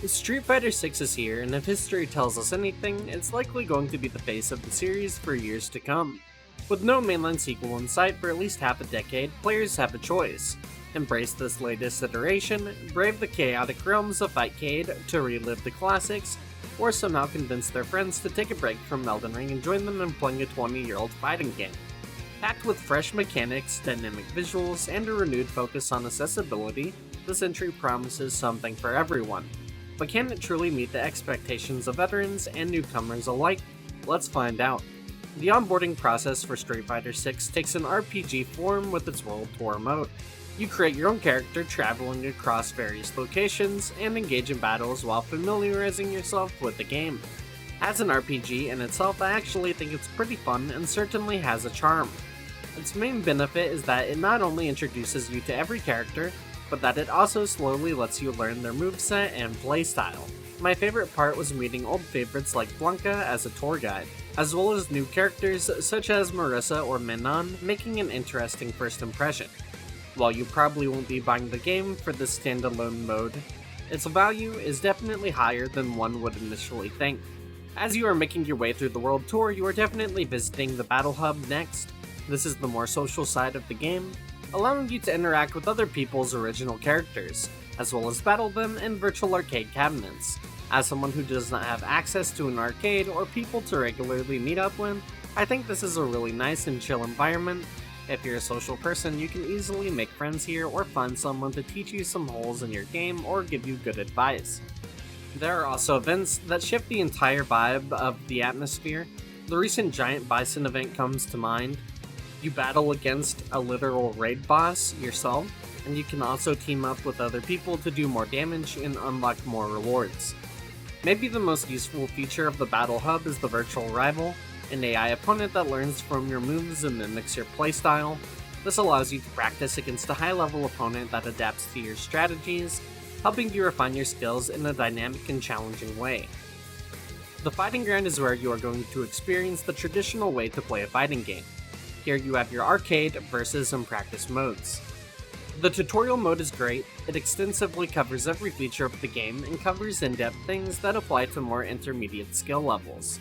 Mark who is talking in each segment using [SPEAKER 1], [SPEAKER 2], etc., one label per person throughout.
[SPEAKER 1] Street Fighter 6 is here, and if history tells us anything, it's likely going to be the face of the series for years to come. With no mainline sequel in sight for at least half a decade, players have a choice. Embrace this latest iteration, brave the chaotic realms of Fightcade to relive the classics, or somehow convince their friends to take a break from Elden Ring and join them in playing a 20-year-old fighting game. Packed with fresh mechanics, dynamic visuals, and a renewed focus on accessibility, this entry promises something for everyone. But can it truly meet the expectations of veterans and newcomers alike? Let's find out. The onboarding process for Street Fighter 6 takes an RPG form with its World Tour mode. You create your own character traveling across various locations and engage in battles while familiarizing yourself with the game. As an RPG in itself, I actually think it's pretty fun and certainly has a charm. Its main benefit is that it not only introduces you to every character, but that it also slowly lets you learn their moveset and playstyle. My favorite part was meeting old favorites like Blanca as a tour guide, as well as new characters such as Marissa or Menon, making an interesting first impression. While you probably won't be buying the game for this standalone mode, its value is definitely higher than one would initially think. As you are making your way through the world tour, you are definitely visiting the Battle Hub next. This is the more social side of the game, allowing you to interact with other people's original characters, as well as battle them in virtual arcade cabinets. As someone who does not have access to an arcade or people to regularly meet up with, I think this is a really nice and chill environment. If you're a social person, you can easily make friends here or find someone to teach you some holes in your game or give you good advice. There are also events that shift the entire vibe of the atmosphere. The recent Giant Bison event comes to mind. You battle against a literal raid boss yourself, and you can also team up with other people to do more damage and unlock more rewards. Maybe the most useful feature of the Battle Hub is the Virtual Rival, an AI opponent that learns from your moves and mimics your playstyle. This allows you to practice against a high-level opponent that adapts to your strategies, helping you refine your skills in a dynamic and challenging way. The Fighting Ground is where you are going to experience the traditional way to play a fighting game. Here you have your arcade, versus, and practice modes. The tutorial mode is great. It extensively covers every feature of the game and covers in-depth things that apply to more intermediate skill levels.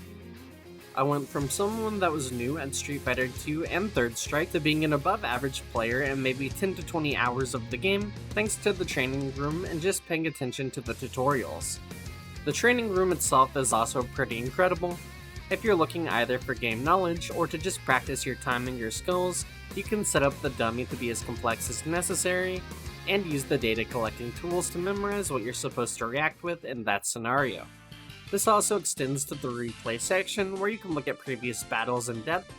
[SPEAKER 1] I went from someone that was new at Street Fighter 2 and Third Strike to being an above-average player in maybe 10 to 20 hours of the game, thanks to the training room and just paying attention to the tutorials. The training room itself is also pretty incredible. If you're looking either for game knowledge or to just practice your time and your skills, you can set up the dummy to be as complex as necessary, and use the data collecting tools to memorize what you're supposed to react with in that scenario. This also extends to the replay section, where you can look at previous battles in depth,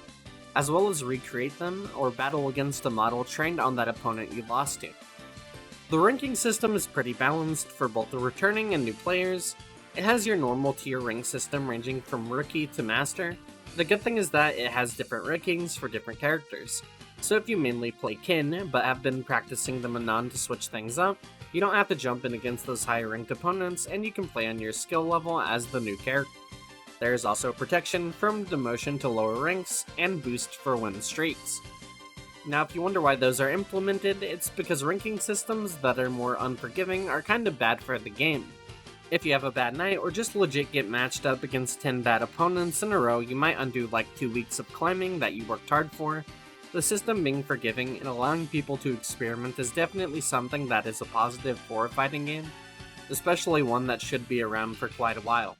[SPEAKER 1] as well as recreate them or battle against a model trained on that opponent you lost to. The ranking system is pretty balanced for both the returning and new players. It has your normal tier rank system ranging from rookie to master. The good thing is that it has different rankings for different characters. So if you mainly play Kin, but have been practicing the Manon to switch things up, you don't have to jump in against those higher ranked opponents, and you can play on your skill level as the new character. There is also protection from demotion to lower ranks, and boost for win streaks. Now if you wonder why those are implemented, it's because ranking systems that are more unforgiving are kinda bad for the game. If you have a bad night, or just legit get matched up against 10 bad opponents in a row, you might undo like 2 weeks of climbing that you worked hard for. The system being forgiving and allowing people to experiment is definitely something that is a positive for a fighting game, especially one that should be around for quite a while.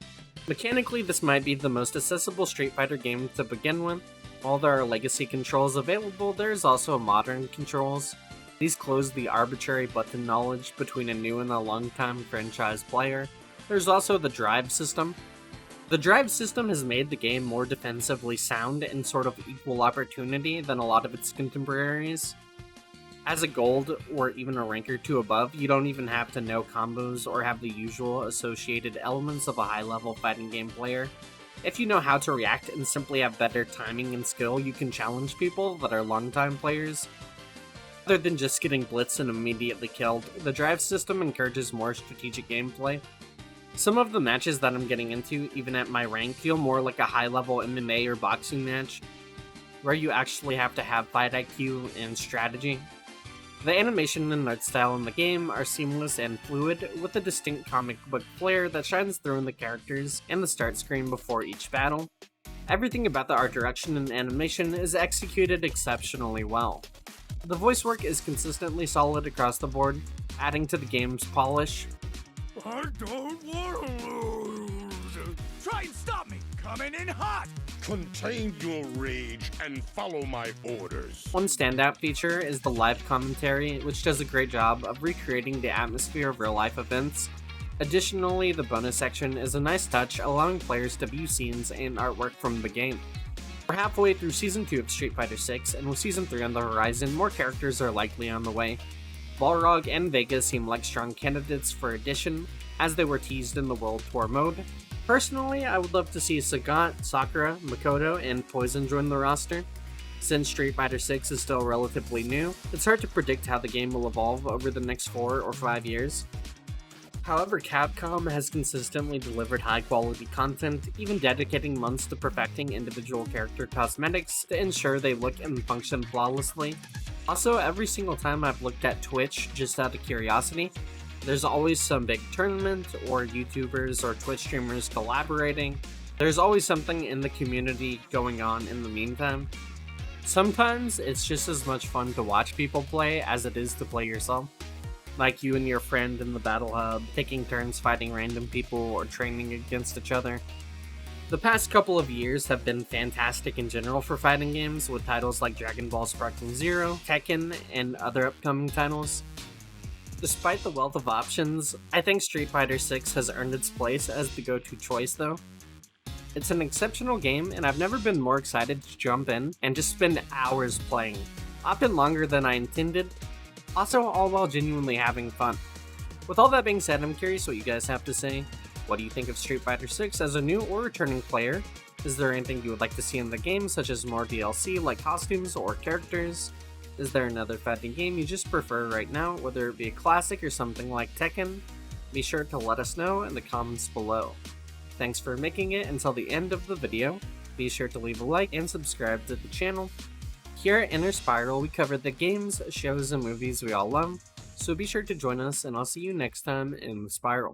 [SPEAKER 1] Mechanically, this might be the most accessible Street Fighter game to begin with. While there are legacy controls available, there is also modern controls. These close the arbitrary button knowledge between a new and a long-time franchise player. There's also the drive system. The drive system has made the game more defensively sound and sort of equal opportunity than a lot of its contemporaries. As a gold or even a rank or two above, you don't even have to know combos or have the usual associated elements of a high-level fighting game player. If you know how to react and simply have better timing and skill, you can challenge people that are longtime players. Rather than just getting blitzed and immediately killed, the drive system encourages more strategic gameplay. Some of the matches that I'm getting into, even at my rank, feel more like a high-level MMA or boxing match, where you actually have to have fight IQ and strategy. The animation and art style in the game are seamless and fluid, with a distinct comic book flair that shines through in the characters and the start screen before each battle. Everything about the art direction and animation is executed exceptionally well. The voice work is consistently solid across the board, adding to the game's polish.
[SPEAKER 2] I don't want to lose! Try and stop me! Coming in hot!
[SPEAKER 3] Contain your rage and follow my orders.
[SPEAKER 1] One standout feature is the live commentary, which does a great job of recreating the atmosphere of real-life events. Additionally, the bonus section is a nice touch, allowing players to view scenes and artwork from the game. We're halfway through Season 2 of Street Fighter 6, and with Season 3 on the horizon, more characters are likely on the way. Balrog and Vega seem like strong candidates for addition, as they were teased in the World Tour mode. Personally, I would love to see Sagat, Sakura, Makoto, and Poison join the roster. Since Street Fighter 6 is still relatively new, it's hard to predict how the game will evolve over the next 4 or 5 years. However, Capcom has consistently delivered high-quality content, even dedicating months to perfecting individual character cosmetics to ensure they look and function flawlessly. Also, every single time I've looked at Twitch just out of curiosity, there's always some big tournament, or YouTubers or Twitch streamers collaborating. There's always something in the community going on in the meantime. Sometimes it's just as much fun to watch people play as it is to play yourself. Like you and your friend in the battle hub, taking turns fighting random people or training against each other. The past couple of years have been fantastic in general for fighting games, with titles like Dragon Ball Sparking Zero, Tekken, and other upcoming titles. Despite the wealth of options, I think Street Fighter 6 has earned its place as the go-to choice though. It's an exceptional game, and I've never been more excited to jump in and just spend hours playing, often longer than I intended, also all while genuinely having fun. With all that being said, I'm curious what you guys have to say. What do you think of Street Fighter 6 as a new or returning player? Is there anything you would like to see in the game, such as more DLC like costumes or characters? Is there another fighting game you just prefer right now, whether it be a classic or something like Tekken? Be sure to let us know in the comments below. Thanks for making it until the end of the video. Be sure to leave a like and subscribe to the channel. Here at Inner Spiral, we cover the games, shows, and movies we all love, so be sure to join us, and I'll see you next time in the Spiral.